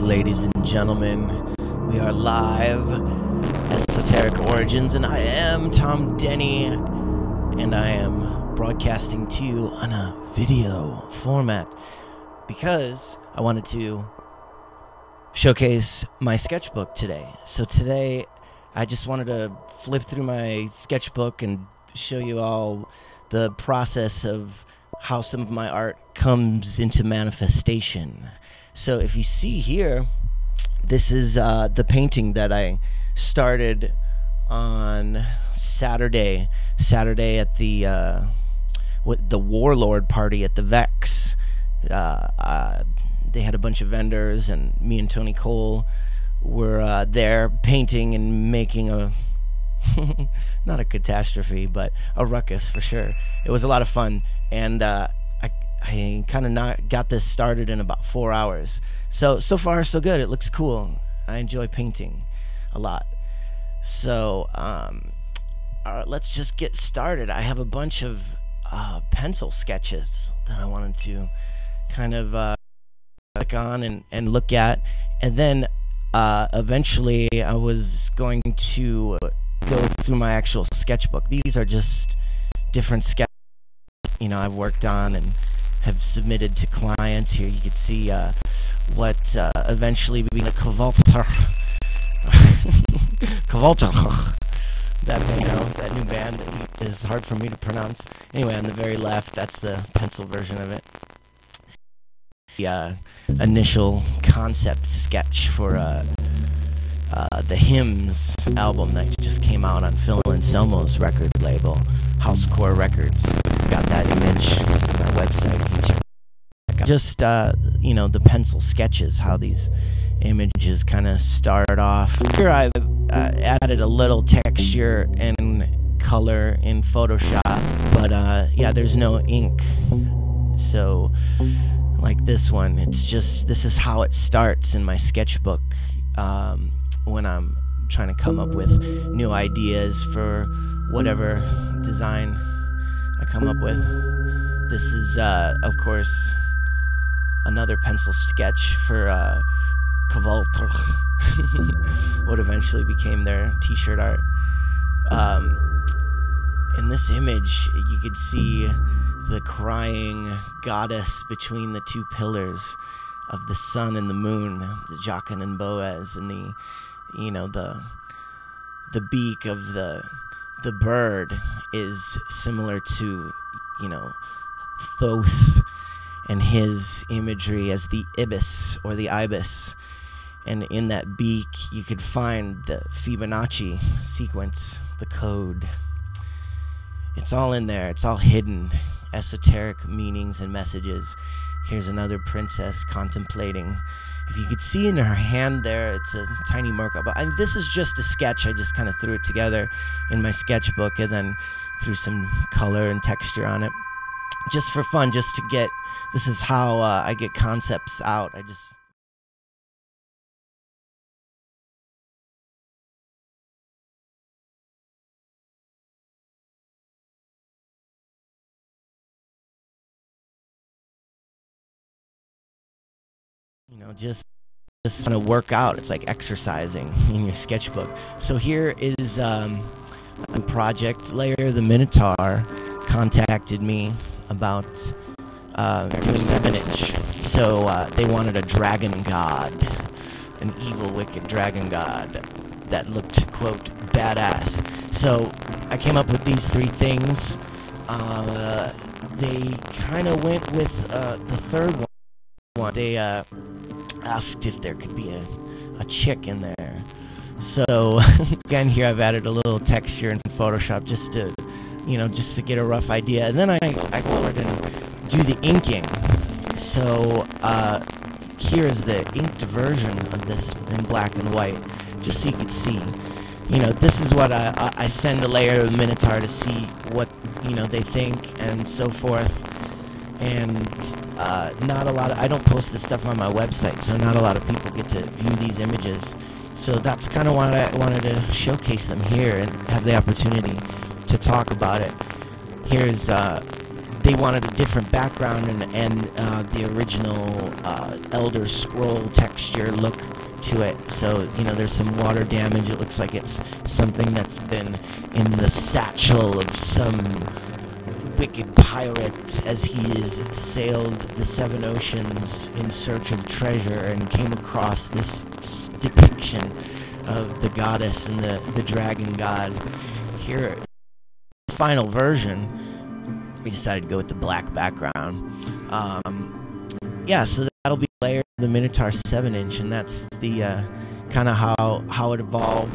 ladies and gentlemen. We are live, Esoteric Origins, and I am Tom Denney, and I am broadcasting to you on a video format because I wanted to showcase my sketchbook today. So today, I just wanted to flip through my sketchbook and show you all the process of how some of my art comes into manifestation. So if you see here, this is the painting that I started on Saturday at the Warlord party at the Vex. They had a bunch of vendors, and me and Tony Cole were there painting and making a not a catastrophe, but a ruckus for sure. It was a lot of fun, and I kind of got this started in about 4 hours. So far so good. It looks cool. I enjoy painting a lot. So all right, let's just get started. I have a bunch of pencil sketches that I wanted to kind of click on and look at, and then eventually I was going to go through my actual sketchbook. These are just different sketches, I've worked on and have submitted to clients. Here you can see what eventually will be the Kavalter. That new band is hard for me to pronounce. Anyway, on the very left, that's the pencil version of it. The initial concept sketch for the Hymns album that just came out on Phil Anselmo's record label, Housecore Records. Got that image on our website. Just the pencil sketches, how these images kind of start off. Here I've added a little texture and color in Photoshop, but yeah, there's no ink. So like this one, this is how it starts in my sketchbook when I'm trying to come up with new ideas for whatever design I come up with. This is of course another pencil sketch for Kavalter, what eventually became their t-shirt art. In this image, you could see the crying goddess between the two pillars of the sun and the moon, the Jachin and Boaz, and the beak of the bird is similar to Thoth and his imagery as the ibis or the ibis, and in that beak you could find the Fibonacci sequence, the code. It's all in there. It's all hidden. Esoteric meanings and messages. Here's another princess contemplating. If you could see in her hand there, it's a tiny markup. This is just a sketch. I just kind of threw it together in my sketchbook and then threw some color and texture on it. Just for fun, just to get... This is how I get concepts out. I just... just want to work out. It's like exercising in your sketchbook. So here is a project. Layer the Minotaur contacted me about doing 7-inch. So they wanted a dragon god, an evil, wicked dragon god that looked, quote, badass. So I came up with these three things. They kind of went with the third one. They asked if there could be a chick in there. So again, here I've added a little texture in Photoshop just to get a rough idea, and then I go over and do the inking. So here's the inked version of this in black and white, just so you can see. This is what I send a layer of Minotaur to see what they think and so forth. And not a lot of, I don't post this stuff on my website, so not a lot of people get to view these images. So that's kind of why I wanted to showcase them here and have the opportunity to talk about it. Here's they wanted a different background and the original Elder Scroll texture look to it. So, you know, there's some water damage. It looks like it's something that's been in the satchel of some wicked pirate as he has sailed the seven oceans in search of treasure and came across this depiction of the goddess and the dragon god. Here, final version, we decided to go with the black background. Yeah, so that'll be layered the Minotaur 7-inch, and that's the kind of how it evolved.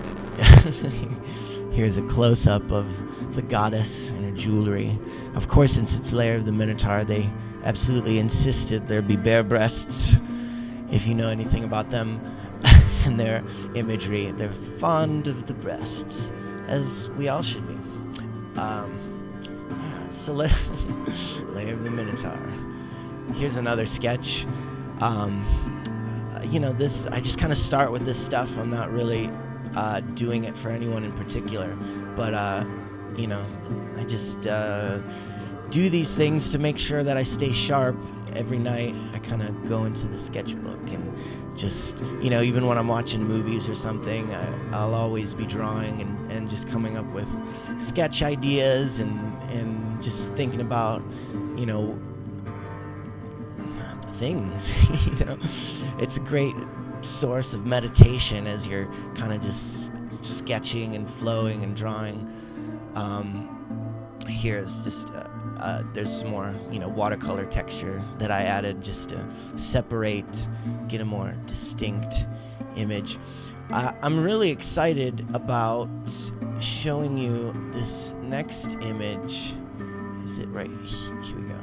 Here's a close-up of the goddess and her jewelry. Of course, since it's Lair of the Minotaur, they absolutely insisted there be bare breasts. If you know anything about them and their imagery, they're fond of the breasts, as we all should be. Yeah, so Lair of the Minotaur. Here's another sketch. You know, this, I just kind of start with this stuff. I'm not really doing it for anyone in particular, but you know, I just do these things to make sure that I stay sharp every night. I kind of go into the sketchbook and just, you know, even when I'm watching movies or something, I'll always be drawing and just coming up with sketch ideas and just thinking about, you know, things. You know, it's a great source of meditation as you're kind of just sketching and flowing and drawing. Here's just there's some more, you know, watercolor texture that I added just to separate, get a more distinct image. I'm really excited about showing you this next image. Is it right? Here we go.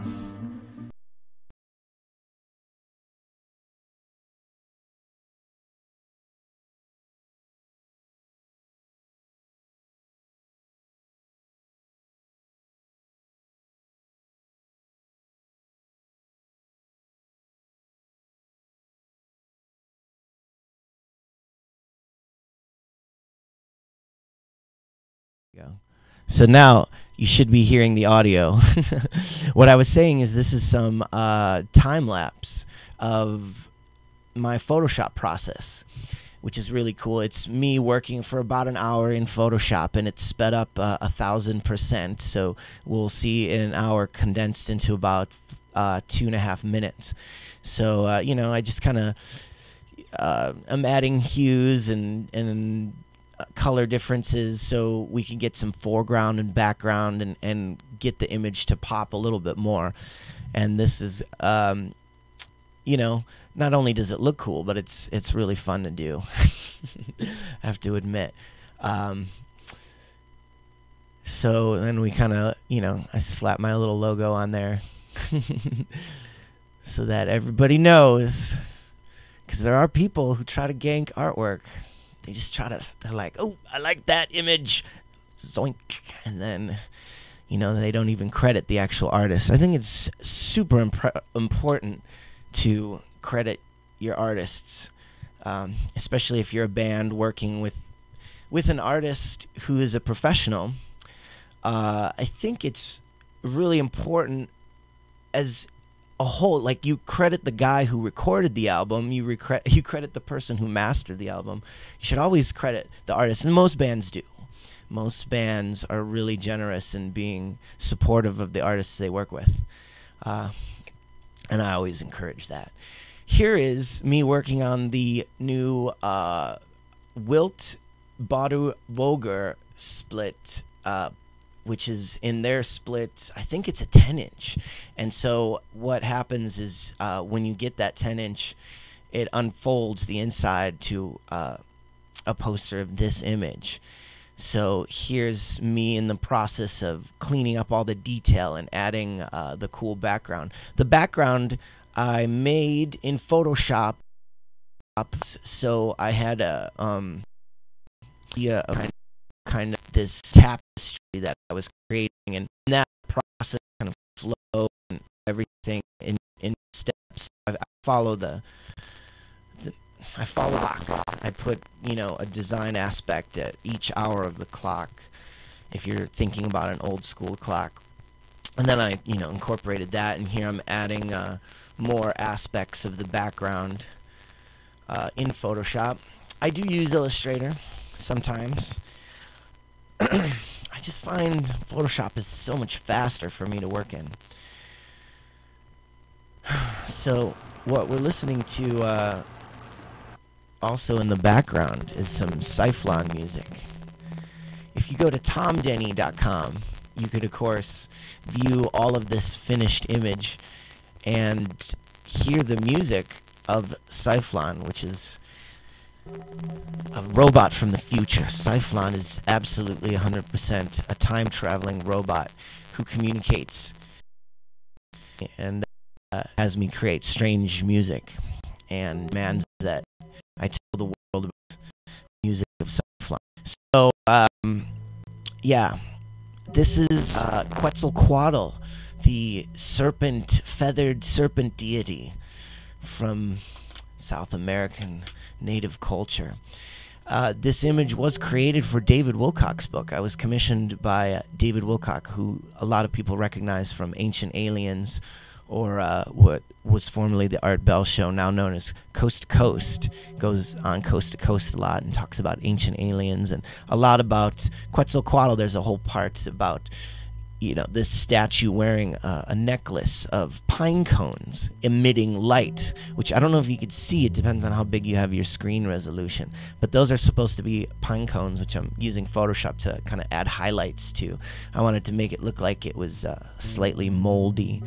Go. So now you should be hearing the audio. What I was saying is this is some time lapse of my Photoshop process, which is really cool. It's me working for about an hour in Photoshop, and it's sped up 1,000%. So we'll see in an hour condensed into about 2.5 minutes. So you know, I just kind of I'm adding hues and color differences so we can get some foreground and background and get the image to pop a little bit more. And this is you know, not only does it look cool, but it's really fun to do. I have to admit. So then we kind of, you know, I slap my little logo on there so that everybody knows, because there are people who try to gank artwork. They just try to, they're like, oh, I like that image, zoink, and then, you know, they don't even credit the actual artist. I think it's super important to credit your artists, especially if you're a band working with an artist who is a professional. I think it's really important as a whole. Like, you credit the guy who recorded the album, you credit the person who mastered the album. You should always credit the artist, and most bands do. Most bands are really generous in being supportive of the artists they work with, and I always encourage that. Here is me working on the new Wilt Bodu Voger split, which is in their split, I think it's a 10-inch. And so what happens is when you get that 10-inch, it unfolds the inside to a poster of this image. So here's me in the process of cleaning up all the detail and adding the cool background. The background I made in Photoshop, so I had a kind of this tapestry that I was creating, and that process kind of flow and everything in steps. I follow I put, you know, a design aspect at each hour of the clock. If you're thinking about an old school clock, And then I, incorporated that, and here I'm adding more aspects of the background in Photoshop. I do use Illustrator sometimes. I just find Photoshop is so much faster for me to work in. So what we're listening to also in the background is some Cyflon music. If you go to tomdenney.com, you could, of course, view all of this finished image and hear the music of Cyflon, which is a robot from the future. Cyflon is absolutely 100% a time-traveling robot who communicates and has me create strange music and demands that I tell the world about the music of Cyflon. So, yeah, this is Quetzalcoatl, the feathered serpent deity from South American native culture. This image was created for David Wilcock's book. I was commissioned by David Wilcock, who a lot of people recognize from Ancient Aliens, or what was formerly the Art Bell Show, now known as Coast to Coast. Goes on Coast to Coast a lot and talks about ancient aliens and a lot about Quetzalcoatl. There's a whole part about this statue wearing a necklace of pine cones emitting light, which I don't know if you could see. It depends on how big you have your screen resolution. But those are supposed to be pine cones, which I'm using Photoshop to kind of add highlights to. I wanted to make it look like it was slightly moldy,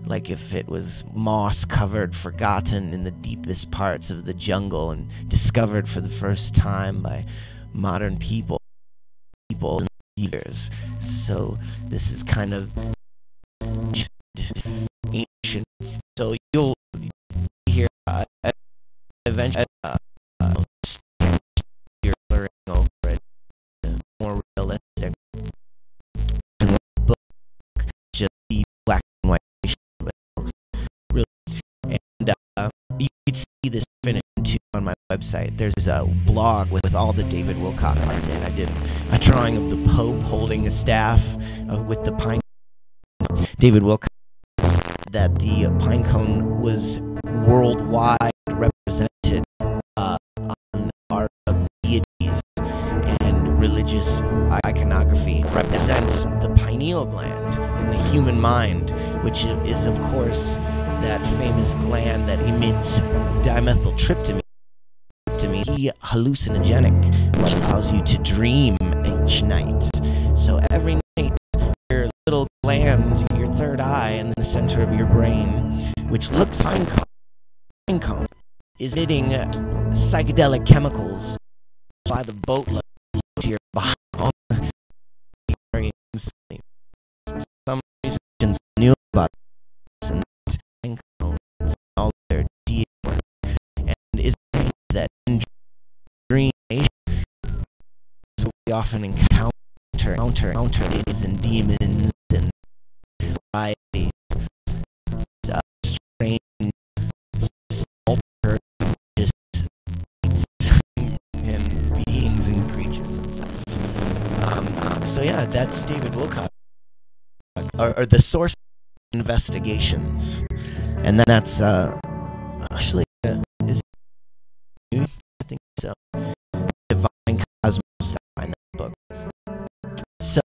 like if it was moss covered, forgotten in the deepest parts of the jungle and discovered for the first time by modern people years. So this is kind of ancient. So you'll hear eventually you're blurring over it, more realistic. Book just the black and white, but really, and you can see this finished too on my website. There's a blog with all the David Wilcock art in. I did a drawing of the Pope holding a staff with the pine. David Wilcock that the pine cone was worldwide represented on art of deities and religious iconography. Represents the pineal gland in the human mind, which is of course that famous gland that emits dimethyltryptamine, hallucinogenic, which allows you to dream each night. So every night, your little gland, your third eye in the center of your brain, which looks like pine cone, is emitting psychedelic chemicals by the boatload to your body. Some researchers knew about this, and pine cone all their deity work, and is that in dream so we often encounter these and demons and variety strange altered and beings and creatures and such. So yeah, that's David Wilcock, or the source investigations, and then that's actually is I think so. Divine Cosmos, I find that book. So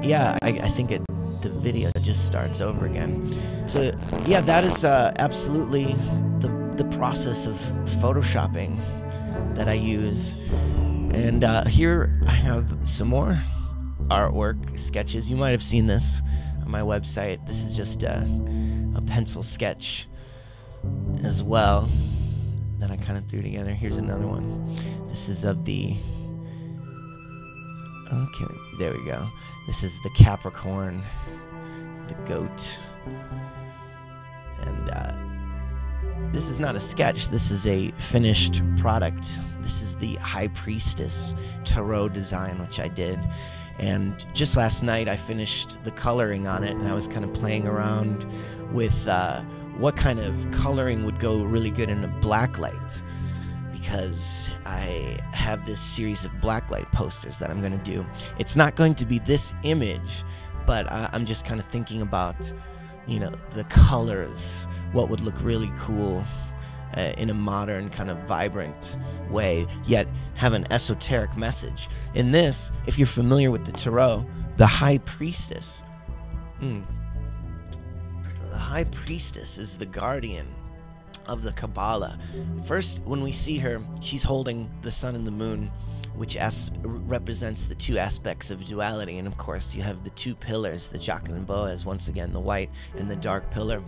yeah, I think the video just starts over again. So yeah, that is absolutely the process of photoshopping that I use. And here I have some more artwork, sketches. You might have seen this on my website. This is just a pencil sketch as well that I kind of threw together. Here's another one. This is of the... Okay, there we go. This is the Capricorn, the goat. And this is not a sketch. This is a finished product. This is the High Priestess tarot design, which I did. And just last night, I finished the coloring on it, and I was kind of playing around with what kind of coloring would go really good in a black light, because I have this series of blacklight posters that I'm going to do. It's not going to be this image, but I'm just kind of thinking about, you know, the colors, what would look really cool in a modern kind of vibrant way, yet have an esoteric message. In this, if you're familiar with the tarot, the High Priestess, the High Priestess is the guardian of the Kabbalah. First, when we see her, she's holding the sun and the moon, which represents the two aspects of duality. And of course, you have the two pillars, the Jachin and Boaz, once again, the white and the dark pillar.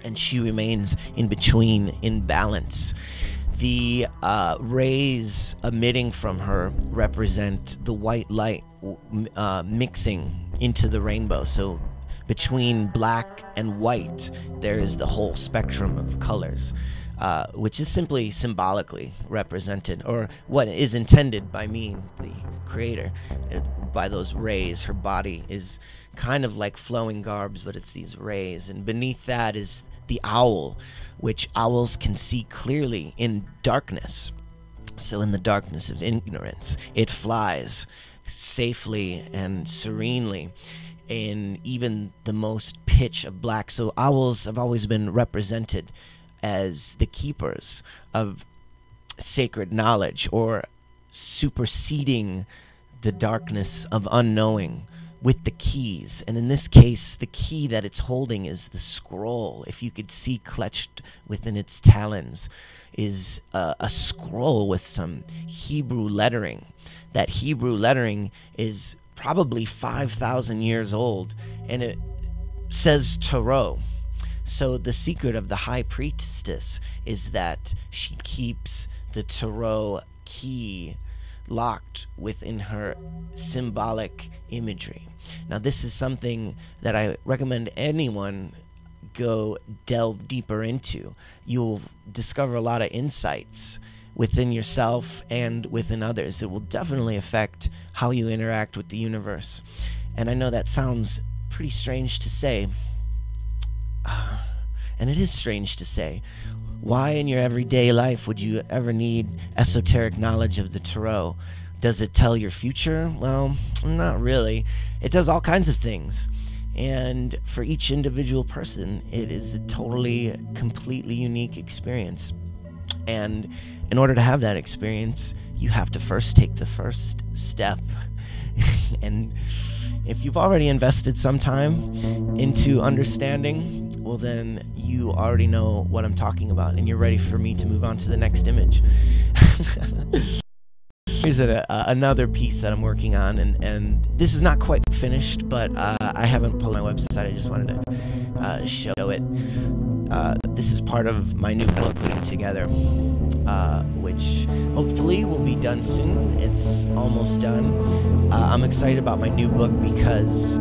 And she remains in between, in balance. The rays emitting from her represent the white light mixing into the rainbow. So between black and white, there is the whole spectrum of colors, which is simply symbolically represented, or what is intended by me, the creator, by those rays. Her body is kind of like flowing garbs, but it's these rays. And beneath that is the owl, which owls can see clearly in darkness. So in the darkness of ignorance, it flies safely and serenely in even the most pitch of black. So owls have always been represented as the keepers of sacred knowledge, or superseding the darkness of unknowing with the keys. And in this case, the key that it's holding is the scroll. If you could see clutched within its talons is a scroll with some Hebrew lettering. That Hebrew lettering is probably 5,000 years old, and it says tarot. So the secret of the High Priestess is that she keeps the tarot key locked within her symbolic imagery. Now, this is something that I recommend anyone go delve deeper into. You'll discover a lot of insights within yourself and within others. It will definitely affect how you interact with the universe. And I know that sounds pretty strange to say, and it is strange to say. Why in your everyday life would you ever need esoteric knowledge of the tarot? Does it tell your future? Well, not really. It does all kinds of things. And for each individual person, it is a totally, completely unique experience. And in order to have that experience, you have to first take the first step. And if you've already invested some time into understanding, well, then you already know what I'm talking about, and you're ready for me to move on to the next image. Here's another piece that I'm working on, and this is not quite finished, but I haven't posted my website. I just wanted to show it. This is part of my new book putting together, which hopefully will be done soon. It's almost done. I'm excited about my new book because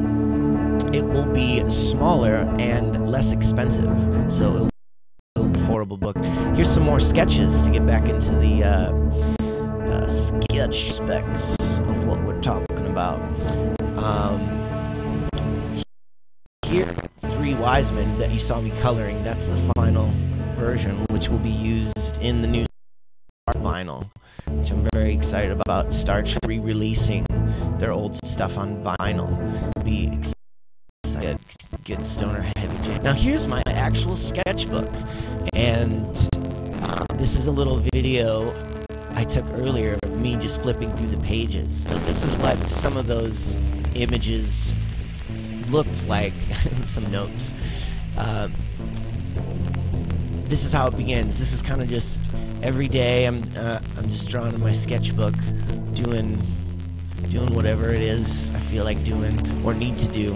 it will be smaller and less expensive. So it will be an affordable book. Here's some more sketches to get back into the sketch specs of what we're talking about. Here, 3 wise men that you saw me coloring, that's the final version, which will be used in the new vinyl, which I'm very excited about. Star Trek re-releasing their old stuff on vinyl. Be excited, good stoner heavy jam. Now here's my actual sketchbook, and this is a little video I took earlier of me just flipping through the pages. So this is what some of those images looked like. Some notes. This is how it begins. This is kind of just every day. I'm just drawing in my sketchbook, doing whatever it is I feel like doing or need to do.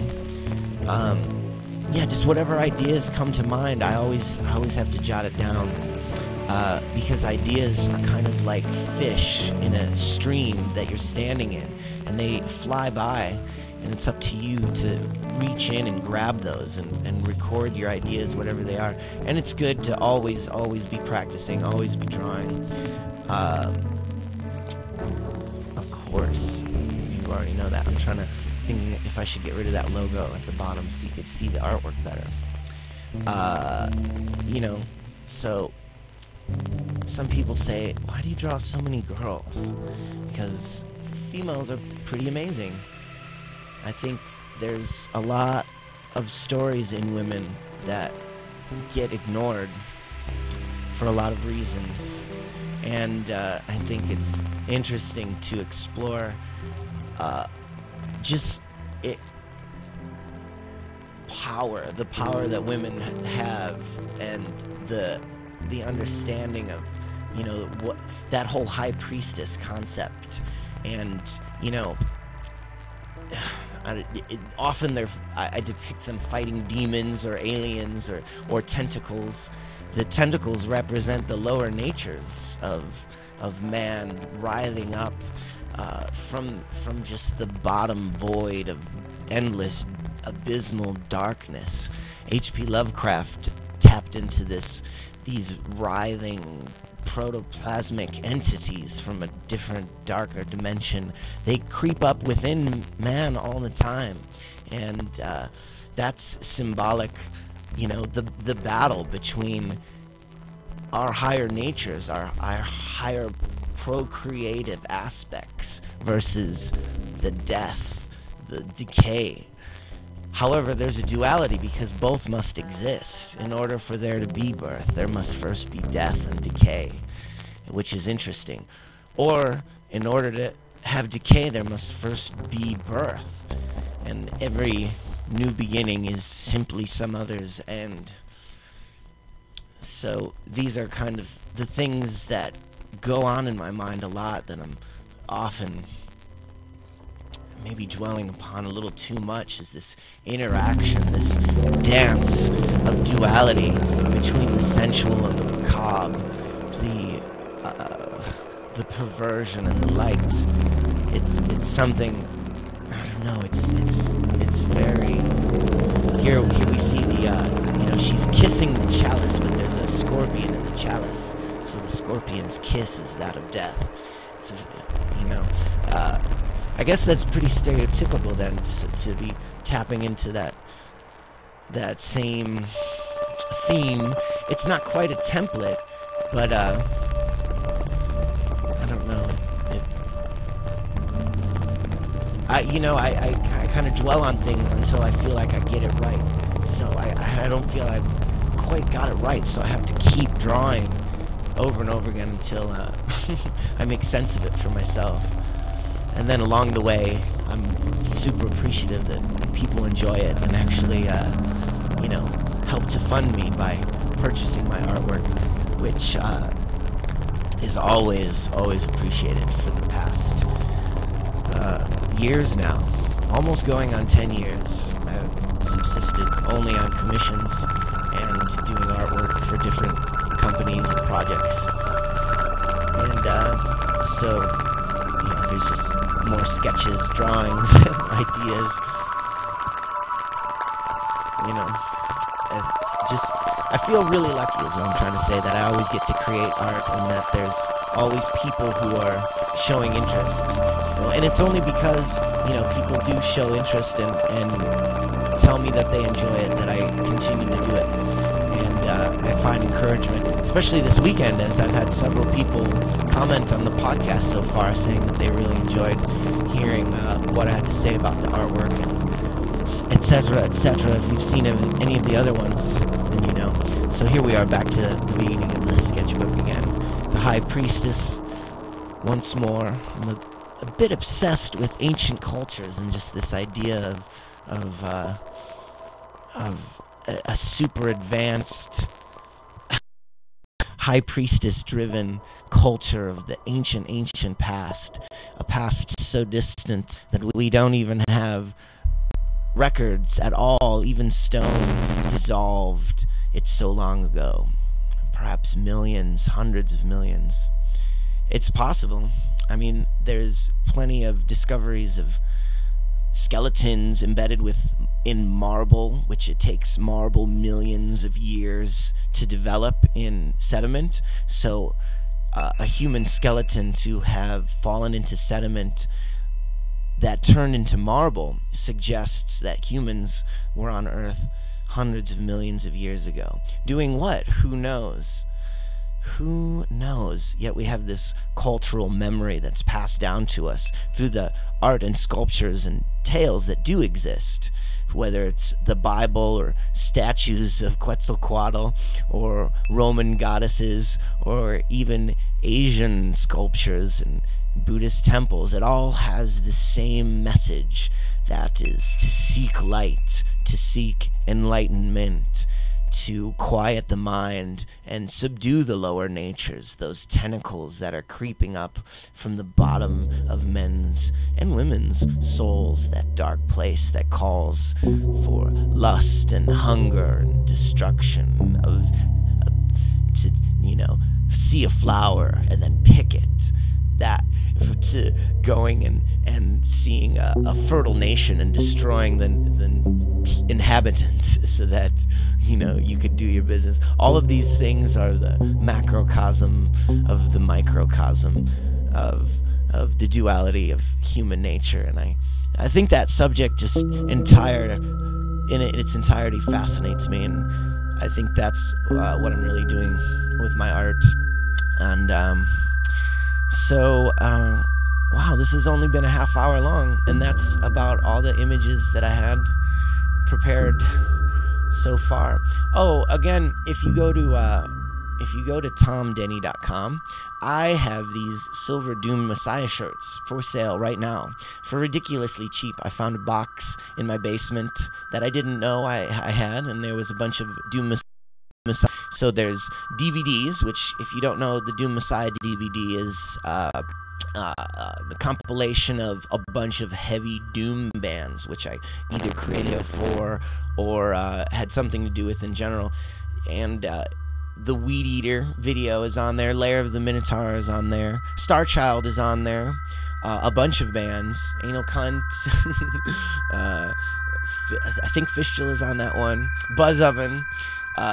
Yeah, just whatever ideas come to mind. I always have to jot it down, because ideas are kind of like fish in a stream that you're standing in, and they fly by. And it's up to you to reach in and grab those and record your ideas, whatever they are. And it's good to always be practicing, always be drawing. Of course, you already know that. I'm trying to think if I should get rid of that logo at the bottom so you could see the artwork better. So some people say, why do you draw so many girls? Because females are pretty amazing. I think there's a lot of stories in women that get ignored for a lot of reasons, and I think it's interesting to explore just it the power that women have, and the understanding of, you know, what that whole high priestess concept. And, you know, often I depict them fighting demons or aliens or tentacles. The tentacles represent the lower natures of man writhing up from just the bottom void of endless abysmal darkness. H.P. Lovecraft tapped into these writhing protoplasmic entities from a different, darker dimension. They creep up within man all the time, and that's symbolic, you know, the battle between our higher natures, our higher procreative aspects versus the death, the decay. However, there's a duality because both must exist. In order for there to be birth, there must first be death and decay, which is interesting. Or, in order to have decay, there must first be birth. And every new beginning is simply some other's end. So, these are kind of the things that go on in my mind a lot, that I'm often maybe dwelling upon a little too much, is this interaction, this dance of duality between the sensual and the macabre, the perversion and the light. It's something, I don't know, it's very, here we see you know, she's kissing the chalice, but there's a scorpion in the chalice, so the scorpion's kiss is that of death. It's, you know, I guess that's pretty stereotypical then, to be tapping into that same theme. It's not quite a template, but I don't know. I kind of dwell on things until I feel like I get it right. So I don't feel I've quite got it right, so I have to keep drawing over and over again until I make sense of it for myself. And then along the way, I'm super appreciative that people enjoy it and actually, you know, help to fund me by purchasing my artwork, which is always appreciated for the past years now. Almost going on 10 years. I've subsisted only on commissions and doing artwork for different companies and projects. And so, you know, there's just more sketches, drawings, ideas. You know, I feel really lucky is what I'm trying to say, that I always get to create art and that there's always people who are showing interest. So, and it's only because, you know, people do show interest and tell me that they enjoy it that I continue to do it. And I find encouragement, especially this weekend, as I've had several people comment on the podcast so far saying that they really enjoyed hearing what I had to say about the artwork, and etc., etc. If you've seen any of the other ones, then you know. So here we are back to the beginning of the sketchbook again. The High Priestess, once more. I'm a bit obsessed with ancient cultures and just this idea of a super advanced high priestess driven culture of the ancient past, a past so distant that we don't even have records at all, even stones dissolved. It's so long ago, perhaps millions, hundreds of millions. It's possible. I mean, there's plenty of discoveries of skeletons embedded in marble, which it takes marble millions of years to develop in sediment. So a human skeleton to have fallen into sediment that turned into marble suggests that humans were on Earth hundreds of millions of years ago. Doing what? Who knows? Who knows? Yet we have this cultural memory that's passed down to us through the art and sculptures and tales that do exist, whether it's the Bible or statues of Quetzalcoatl or Roman goddesses or even Asian sculptures and Buddhist temples. It all has the same message, that is to seek light, to seek enlightenment, to quiet the mind and subdue the lower natures, those tentacles that are creeping up from the bottom of men's and women's souls, that dark place that calls for lust and hunger and destruction, to, see a flower and then pick it, that to going and seeing a fertile nation and destroying the inhabitants so that you could do your business. All of these things are the macrocosm of the microcosm of the duality of human nature, and I think that subject just in its entirety fascinates me, and I think that's what I'm really doing with my art. And wow, this has only been a half hour long, and that's about all the images that I had prepared so far. Oh, again, if you go to tomdenney.com, I have these Silver Doom Messiah shirts for sale right now for ridiculously cheap. I found a box in my basement that I didn't know I had, and there was a bunch of Doom Messiah. So there's DVDs, which, if you don't know, the Doom Messiah DVD is the compilation of a bunch of heavy doom bands, which I either created for or had something to do with in general. And the Weed Eater video is on there, Lair of the Minotaur is on there, Starchild is on there, a bunch of bands, Anal Cunt, I think Fistula is on that one, Buzz Oven.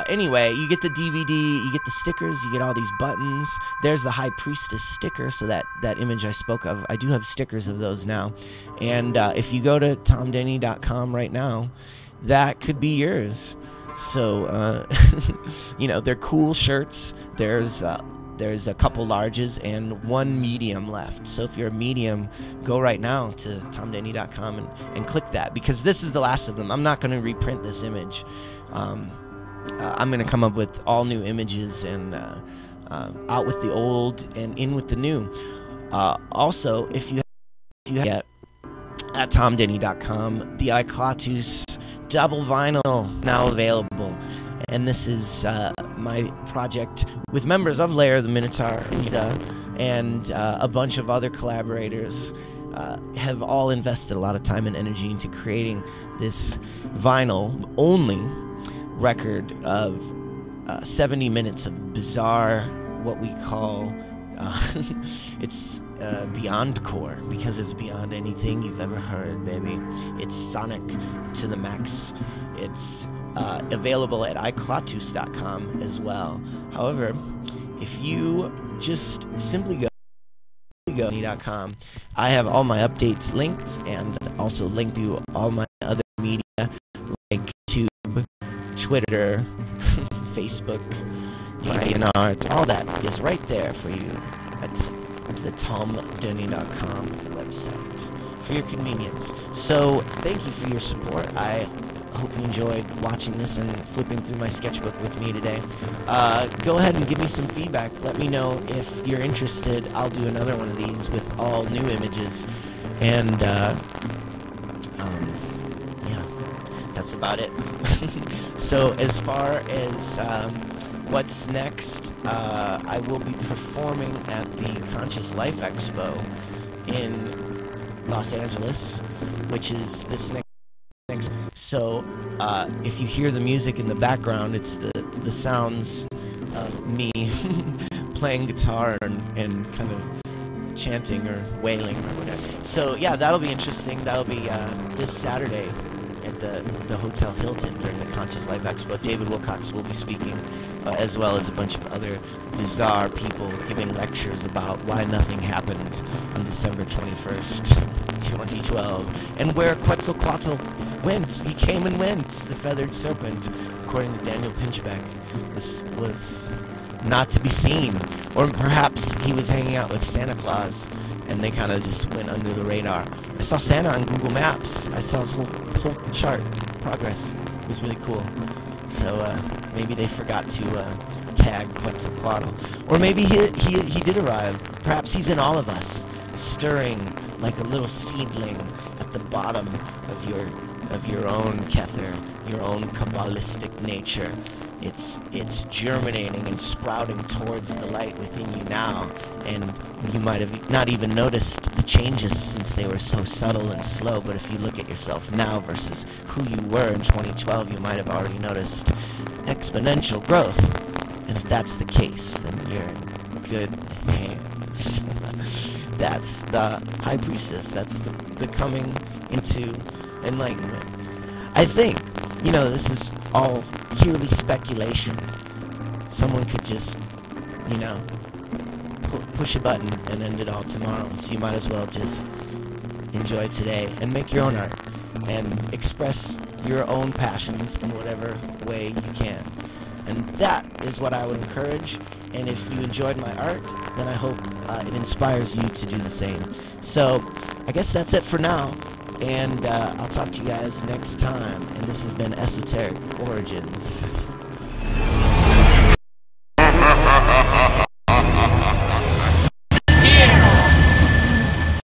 Anyway, you get the DVD, you get the stickers, you get all these buttons. There's the High Priestess sticker, so that image I spoke of, I do have stickers of those now. And if you go to tomdenney.com right now, that could be yours. So, they're cool shirts. There's a couple larges and one medium left. So if you're a medium, go right now to tomdenney.com and click that, because this is the last of them. I'm not going to reprint this image. I'm going to come up with all new images and out with the old and in with the new. Also, if you get at tomdenney.com, the Iklatus double vinyl now available. And this is my project with members of Lair of the Minotaur and a bunch of other collaborators have all invested a lot of time and energy into creating this vinyl only record of 70 minutes of bizarre, what we call it's beyond core, because it's beyond anything you've ever heard, baby. It's sonic to the max. It's available at iklatus.com as well. However, if you just simply go tomdenney.com, I have all my updates linked, and also link to all my other media like YouTube, Twitter, Facebook, Denney Art. All that is right there for you at the tomdenney.com website for your convenience. So thank you for your support. I hope you enjoyed watching this and flipping through my sketchbook with me today. Go ahead and give me some feedback. Let me know if you're interested. I'll do another one of these with all new images. And yeah, that's about it. So as far as what's next, I will be performing at the Conscious Life Expo in Los Angeles, which is this next. So if you hear the music in the background, it's the sounds of me playing guitar and kind of chanting or wailing or whatever. So yeah, that'll be interesting. That'll be this Saturday at the Hotel Hilton during the Conscious Life Expo. David Wilcox will be speaking, as well as a bunch of other bizarre people giving lectures about why nothing happened on December 21st, 2012, and where Quetzalcoatl went. He came and went. The feathered serpent, according to Daniel Pinchbeck, was not to be seen. Or perhaps he was hanging out with Santa Claus, and they kind of just went under the radar. I saw Santa on Google Maps. I saw his whole chart progress. It was really cool. So maybe they forgot to tag Quetzalcoatl. Or maybe he did arrive. Perhaps he's in all of us, stirring like a little seedling at the bottom of your own Kether, your own Kabbalistic nature. It's germinating and sprouting towards the light within you now, and you might have not even noticed the changes since they were so subtle and slow. But if you look at yourself now versus who you were in 2012, you might have already noticed exponential growth. And if that's the case, then you're in good hands. That's the High Priestess. That's the coming into enlightenment. I think, this is all purely speculation. Someone could just, push a button and end it all tomorrow. So you might as well just enjoy today and make your own art and express your own passions in whatever way you can. And that is what I would encourage. And if you enjoyed my art, then I hope it inspires you to do the same. So I guess that's it for now. And I'll talk to you guys next time. And this has been Esoteric Origins.